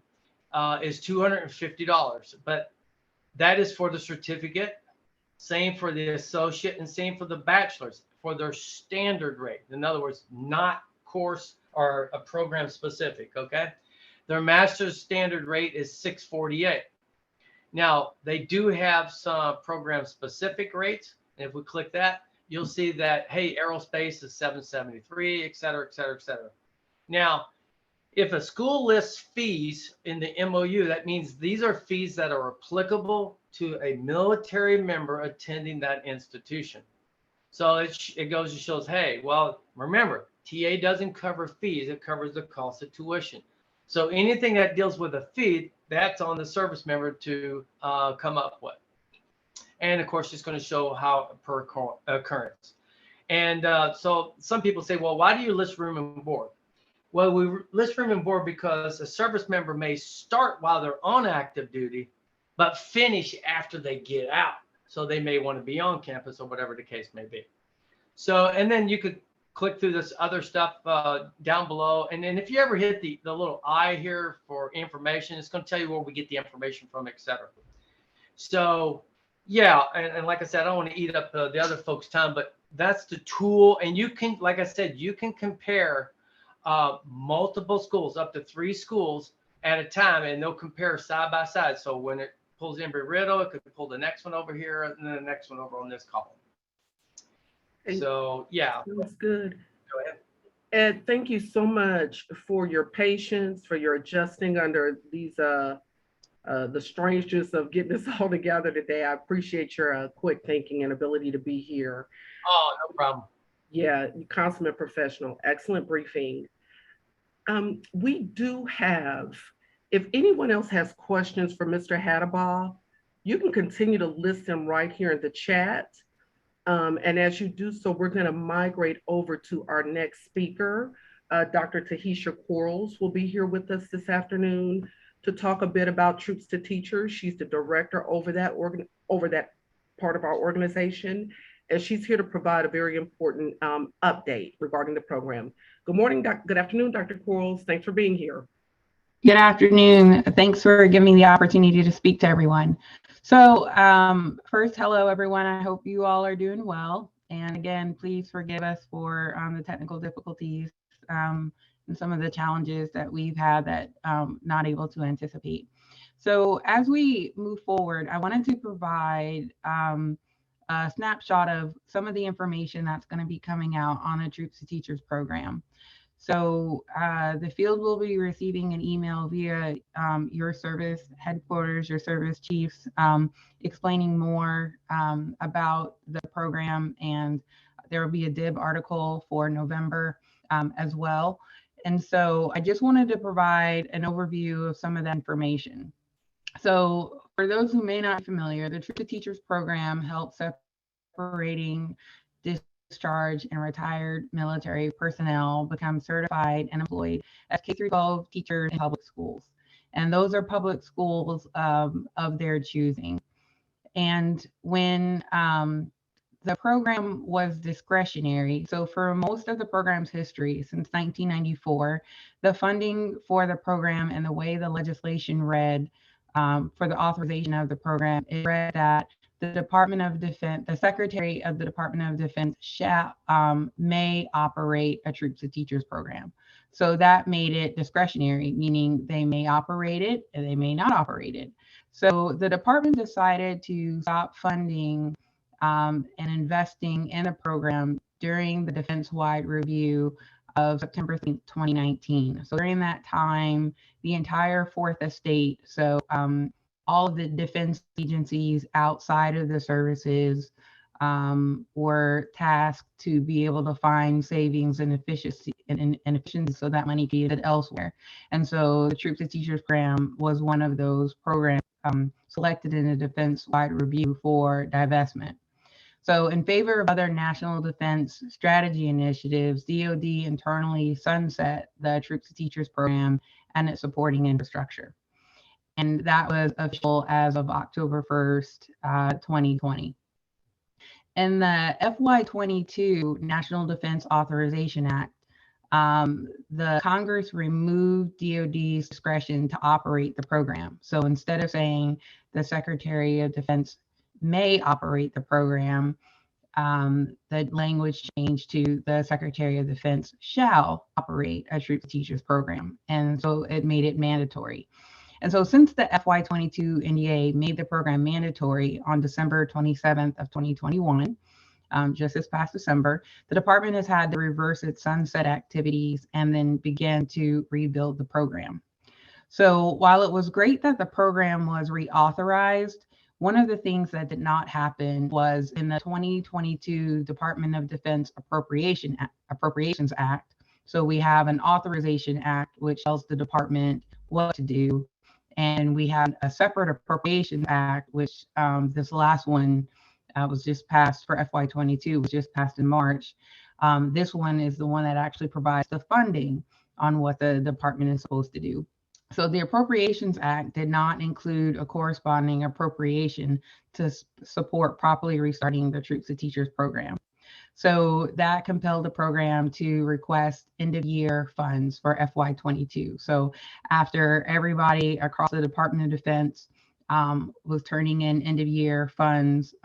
is $250. But that is for the certificate, same for the associate, and same for the bachelor's for their standard rate. In other words, not course or a program specific, okay? Their master's standard rate is $648. Now, they do have some program specific rates. And if we click that, you'll see that, hey, aerospace is $773, et cetera, et cetera, et cetera. Now, if a school lists fees in the MOU, that means these are fees that are applicable to a military member attending that institution. So it goes and shows, hey, well, remember, TA doesn't cover fees. It covers the cost of tuition. So anything that deals with a fee, that's on the service member to come up with. And of course, it's going to show how per occurrence. And so some people say, well, why do you list room and board? Well, we list room and board because a service member may start while they're on active duty, but finish after they get out. So they may want to be on campus or whatever the case may be. So, and then you could click through this other stuff down below. And then if you ever hit the little I here for information, it's going to tell you where we get the information from, et cetera. So yeah, and like I said, I don't want to eat up the other folks' time, but that's the tool. And you can, like I said, you can compare multiple schools, up to 3 schools at a time, and they'll compare side by side. So when it pulls Embry-Riddle, it could pull the next one over here and then the next one over on this column. So yeah, that's good. Go ahead. Ed, thank you so much for your patience, for your adjusting under these the strangeness of getting this all together today. I appreciate your quick thinking and ability to be here. Oh, no problem. Yeah, consummate professional, excellent briefing. We do have, if anyone else has questions for Mr. Hadabaugh, you can continue to list them right here in the chat. And as you do so, we're going to migrate over to our next speaker. Dr. Tahisha Quarles will be here with us this afternoon to talk a bit about Troops to Teachers. She's the director over that part of our organization, and she's here to provide a very important update regarding the program. Good morning, good afternoon, Dr. Quarles. Thanks for being here. Good afternoon. Thanks for giving me the opportunity to speak to everyone. So first, hello, everyone. I hope you all are doing well. And again, please forgive us for the technical difficulties and some of the challenges that we've had that not able to anticipate. So as we move forward, I wanted to provide a snapshot of some of the information that's going to be coming out on the Troops to Teachers program. So the field will be receiving an email via your service headquarters, your service chiefs, explaining more about the program, and there will be a DIB article for November as well. And so I just wanted to provide an overview of some of that information. So for those who may not be familiar, the Troops to Teachers program helps separating discharged and retired military personnel become certified and employed as K-12 teachers in public schools. And those are public schools of their choosing. And when the program was discretionary, so for most of the program's history since 1994, the funding for the program and the way the legislation read for the authorization of the program, it read that the Department of Defense, the Secretary of the Department of Defense may operate a Troops to Teachers program. So that made it discretionary, meaning they may operate it and they may not operate it. So the department decided to stop funding and investing in the program during the defense-wide review of September 2019. So during that time, the entire Fourth Estate, so all of the defense agencies outside of the services were tasked to be able to find savings and efficiency so that money could be used elsewhere. And so the Troops to Teachers program was one of those programs selected in a defense-wide review for divestment. So in favor of other national defense strategy initiatives, DoD internally sunset the Troops to Teachers program and its supporting infrastructure. And that was official as of October 1st, 2020. In the FY22 National Defense Authorization Act, the Congress removed DoD's discretion to operate the program. So instead of saying the Secretary of Defense may operate the program, the language changed to the Secretary of Defense shall operate a Troops to Teachers program. And so it made it mandatory. And so since the FY22 NDA made the program mandatory on December 27th of 2021, just this past December, the department has had to reverse its sunset activities and then begin to rebuild the program. So while it was great that the program was reauthorized, one of the things that did not happen was in the 2022 Department of Defense Appropriations Act. So we have an Authorization Act, which tells the department what to do. And we had a separate Appropriations Act, which this last one was just passed for FY22, was just passed in March. This one is the one that actually provides the funding on what the department is supposed to do. So the Appropriations Act did not include a corresponding appropriation to support properly restarting the Troops to Teachers program. So that compelled the program to request end-of-year funds for FY22. So after everybody across the Department of Defense was turning in end-of-year funds,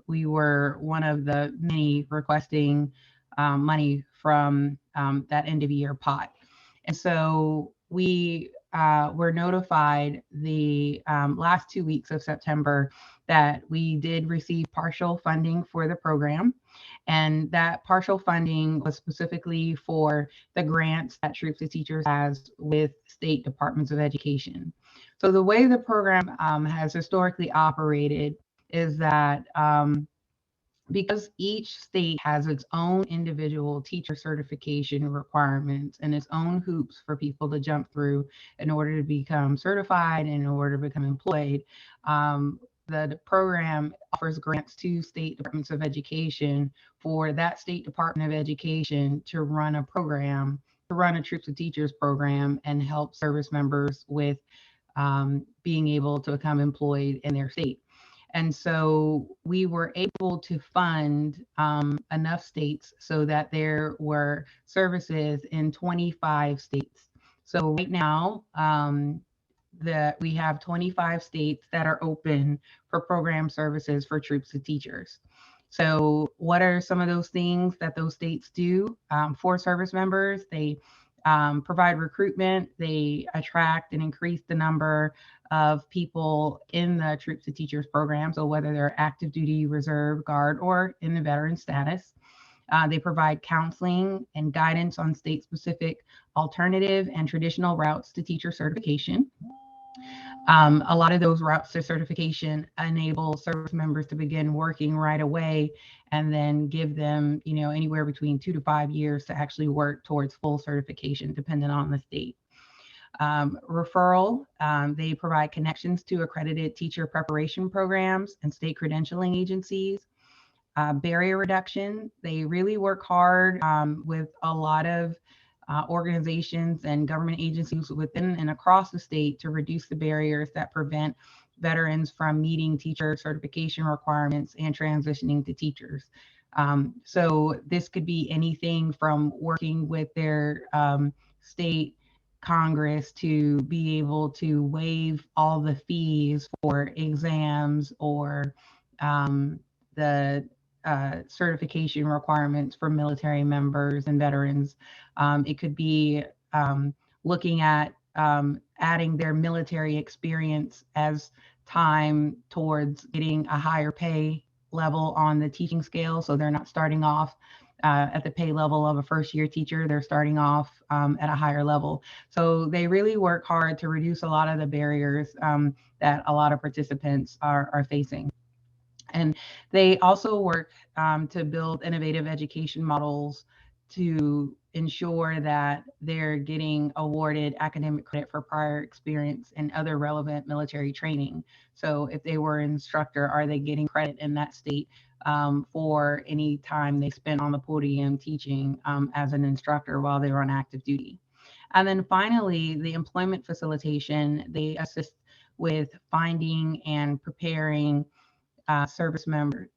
we were one of the many requesting money from that end-of-year pot. And so we were notified the last 2 weeks of September that we did receive partial funding for the program. And that partial funding was specifically for the grants that Troops to Teachers has with state departments of education. So the way the program has historically operated is that because each state has its own individual teacher certification requirements and its own hoops for people to jump through in order to become certified and in order to become employed, the program offers grants to state departments of education for that state department of education to run a program, to run a Troops to Teachers program and help service members with being able to become employed in their state. And so we were able to fund enough states so that there were services in 25 states. So right now, that we have 25 states that are open for program services for Troops to Teachers. So what are some of those things that those states do for service members? They provide recruitment, they attract and increase the number of people in the Troops to Teachers program. So whether they're active duty, reserve, guard, or in the veteran status. They provide counseling and guidance on state-specific alternative and traditional routes to teacher certification. A lot of those routes to certification enable service members to begin working right away and then give them, anywhere between 2 to 5 years to actually work towards full certification, depending on the state. Referral, they provide connections to accredited teacher preparation programs and state credentialing agencies. Barrier reduction, they really work hard with a lot of organizations and government agencies within and across the state to reduce the barriers that prevent veterans from meeting teacher certification requirements and transitioning to teachers. So this could be anything from working with their state Congress to be able to waive all the fees for exams or the certification requirements for military members and veterans. It could be looking at adding their military experience as time towards getting a higher pay level on the teaching scale. So they're not starting off at the pay level of a first-year teacher. They're starting off at a higher level. So they really work hard to reduce a lot of the barriers that a lot of participants are facing. And they also work to build innovative education models to ensure that they're getting awarded academic credit for prior experience and other relevant military training. So if they were an instructor, are they getting credit in that state for any time they spent on the podium teaching as an instructor while they were on active duty? And then finally, the employment facilitation, they assist with finding and preparing service members,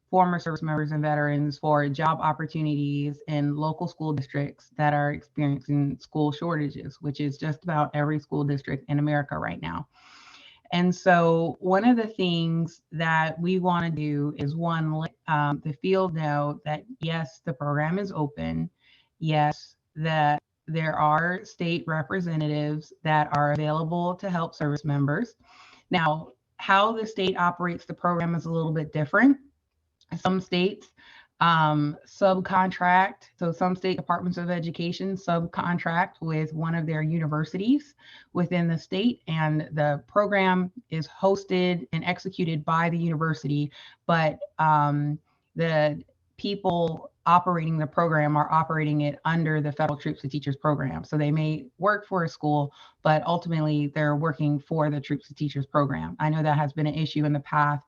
former service members and veterans for job opportunities in local school districts that are experiencing school shortages, which is just about every school district in America right now. And so one of the things that we want to do is let the field know that yes, the program is open. Yes, that there are state representatives that are available to help service members. Now, how the state operates the program is a little bit different. Some states subcontract. So some state departments of education subcontract with one of their universities within the state, and the program is hosted and executed by the university, but the people operating the program are operating it under the Federal Troops to Teachers program. So they may work for a school, but ultimately they're working for the Troops to Teachers program. I know that has been an issue in the past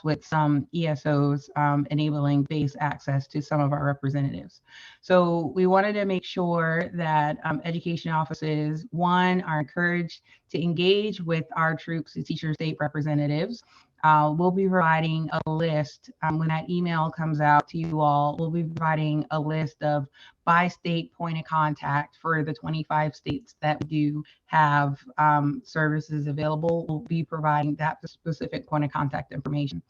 with some ESOs enabling base access to some of our representatives. So we wanted to make sure that education offices, one, are encouraged to engage with our Troops to Teachers state representatives. We'll be providing a list when that email comes out to you all. We'll be providing a list of by state point of contact for the 25 states that we do have services available. We'll be providing that specific point of contact information.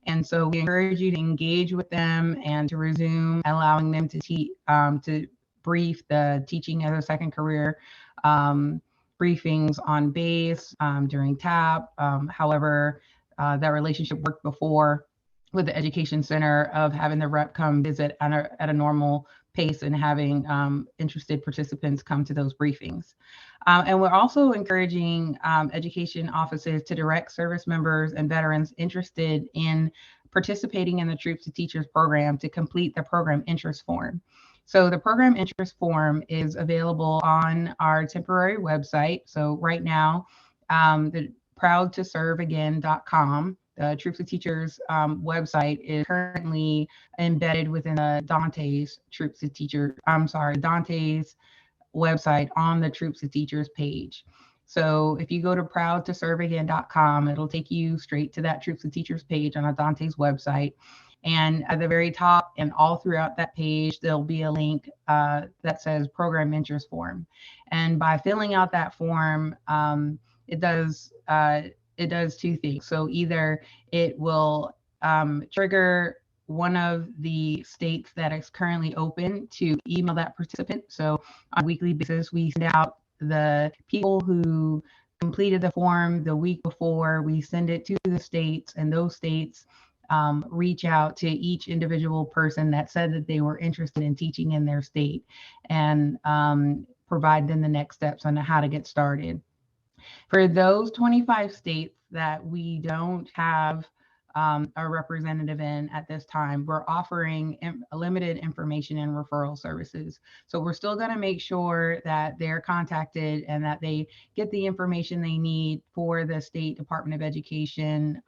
And so we encourage you to engage with them and to resume allowing them to brief the teaching as a second career briefings on base during TAP. However, that relationship worked before with the education center of having the rep come visit at a normal pace and having interested participants come to those briefings. And we're also encouraging education offices to direct service members and veterans interested in participating in the Troops to Teachers program to complete the program interest form. So the program interest form is available on our temporary website. So right now, the proudtoserveagain.com. The Troops to Teachers website is currently embedded within the Dantes Dantes website on the Troops to Teachers page. So if you go to proudtoserveagain.com, it'll take you straight to that Troops to Teachers page on the Dantes website. And at the very top and all throughout that page, there'll be a link that says program interest form. And by filling out that form, it does two things. So either it will trigger one of the states that is currently open to email that participant. So on a weekly basis, we send out the people who completed the form the week before. We send it to the states, and those states reach out to each individual person that said that they were interested in teaching in their state and provide them the next steps on how to get started. For those 25 states that we don't have a representative in at this time, we're offering limited information and referral services. So we're still going to make sure that they're contacted and that they get the information they need for the State Department of Education,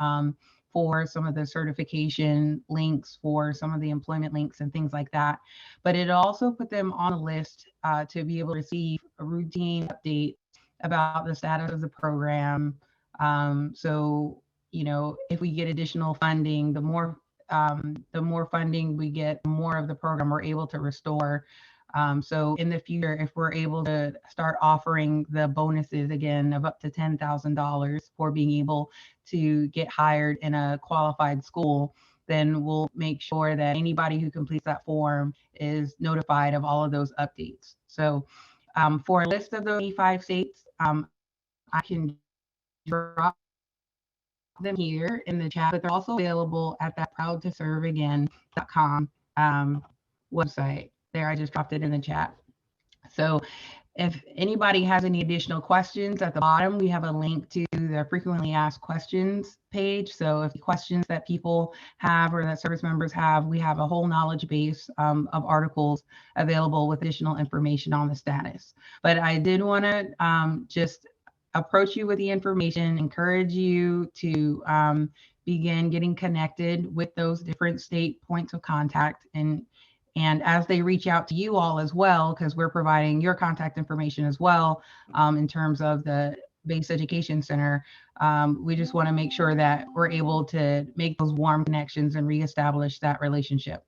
for some of the certification links, for some of the employment links and things like that. But it also put them on a list to be able to receive a routine update about the status of the program. So, you know, if we get additional funding, the more funding we get, the more of the program we're able to restore. So in the future, if we're able to start offering the bonuses again of up to $10,000 for being able to get hired in a qualified school, then we'll make sure that anybody who completes that form is notified of all of those updates. So for a list of those 85 states, I can drop them here in the chat, but they're also available at that proudtoserveagain.com website. There, I just dropped it in the chat. So if anybody has any additional questions, at the bottom, we have a link to the frequently asked questions page. So if questions that people have or that service members have, we have a whole knowledge base of articles available with additional information on the status. But I did want to just approach you with the information, encourage you to begin getting connected with those different state points of contact, and as they reach out to you all as well, because we're providing your contact information as well in terms of the Base Education Center, we just want to make sure that we're able to make those warm connections and reestablish that relationship.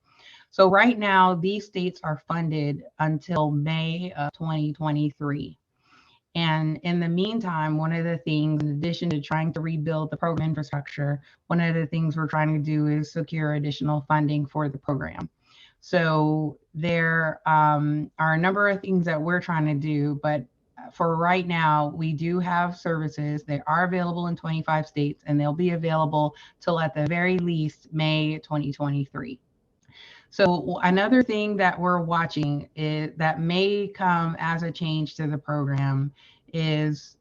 So right now, these states are funded until May of 2023. And in the meantime, one of the things, in addition to trying to rebuild the program infrastructure, one of the things we're trying to do is secure additional funding for the program. So there are a number of things that we're trying to do, but for right now, we do have services that are available in 25 states, and they'll be available till at the very least May 2023. So another thing that we're watching is that may come as a change to the program is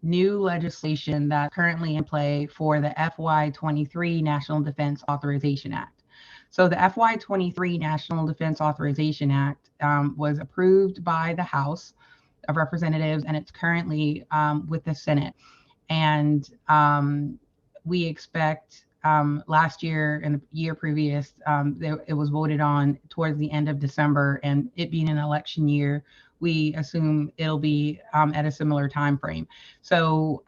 new legislation that's currently in play for the FY23 National Defense Authorization Act. So the FY23 National Defense Authorization Act was approved by the House of Representatives, and it's currently with the Senate. And we expect last year and the year previous, it was voted on towards the end of December, and it being an election year, we assume it'll be at a similar time frame. So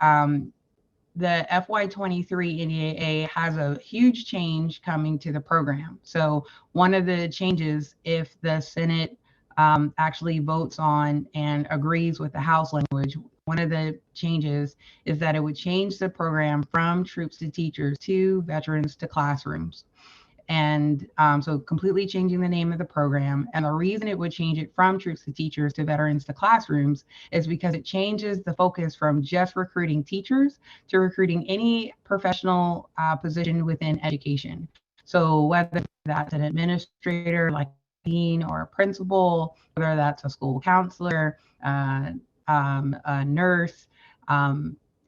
the FY23 NDAA has a huge change coming to the program. So one of the changes, if the Senate actually votes on and agrees with the House language, one of the changes is that it would change the program from troops to teachers to veterans to classrooms. And so completely changing the name of the program. And the reason it would change it from troops to teachers to veterans to classrooms is because it changes the focus from just recruiting teachers to recruiting any professional position within education. So whether that's an administrator like a dean or a principal, whether that's a school counselor, a nurse,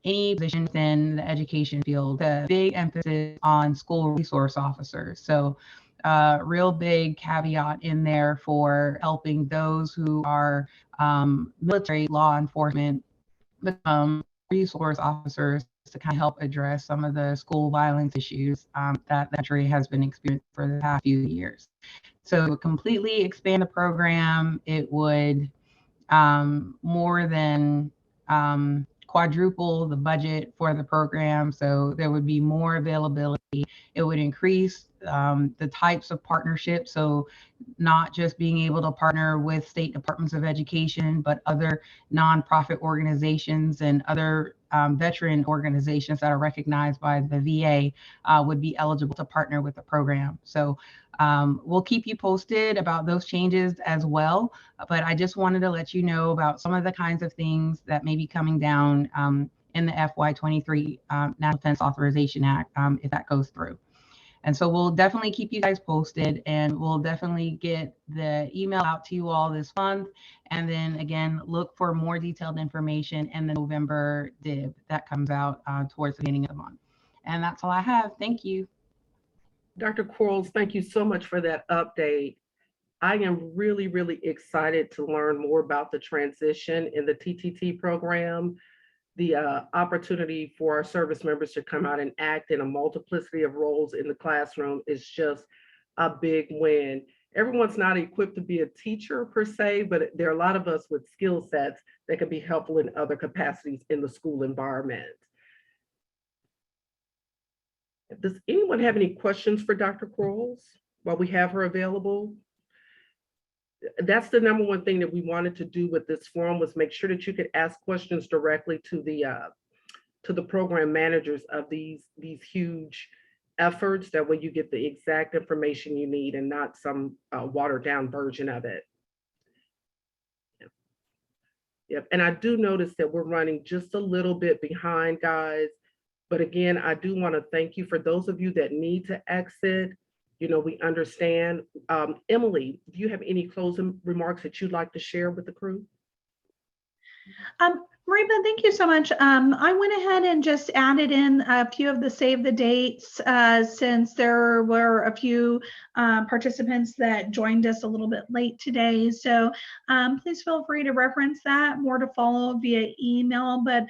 any position within the education field, a big emphasis on school resource officers. So real big caveat in there for helping those who are military law enforcement become resource officers to kind of help address some of the school violence issues that the country has been experiencing for the past few years. So it would completely expand the program. It would more than quadruple the budget for the program, so there would be more availability. It would increase the types of partnerships, so not just being able to partner with state departments of education, but other nonprofit organizations and other veteran organizations that are recognized by the VA would be eligible to partner with the program. So we'll keep you posted about those changes as well, but I just wanted to let you know about some of the kinds of things that may be coming down in the FY23 National Defense Authorization Act if that goes through. And so we'll definitely keep you guys posted, and we'll definitely get the email out to you all this month. And then again, look for more detailed information in the November DIB that comes out towards the beginning of the month. And that's all I have. Thank you. Dr. Quarles, thank you so much for that update. I am really, really excited to learn more about the transition in the TTT program. The opportunity for our service members to come out and act in a multiplicity of roles in the classroom is just a big win. Everyone's not equipped to be a teacher per se, but there are a lot of us with skill sets that can be helpful in other capacities in the school environment. Does anyone have any questions for Dr. Quarles while we have her available? That's the number one thing that we wanted to do with this forum, was make sure that you could ask questions directly to the program managers of these huge efforts. That way you get the exact information you need and not some watered down version of it. Yep. And I do notice that we're running just a little bit behind, guys. But again, I do want to thank you for those of you that need to exit. You know, we understand. Emily, do you have any closing remarks that you'd like to share with the crew? Mariba, thank you so much. I went ahead and just added in a few of the save the dates since there were a few participants that joined us a little bit late today. So please feel free to reference that, more to follow via email. But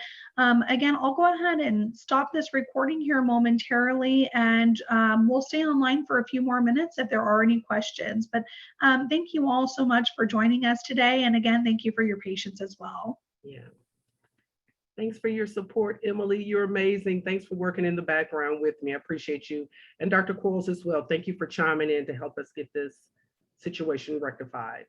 again, I'll go ahead and stop this recording here momentarily, and we'll stay online for a few more minutes if there are any questions. But thank you all so much for joining us today. And again, thank you for your patience as well. Yeah. Thanks for your support, Emily. You're amazing. Thanks for working in the background with me. I appreciate you. And Dr. Quarles as well. Thank you for chiming in to help us get this situation rectified.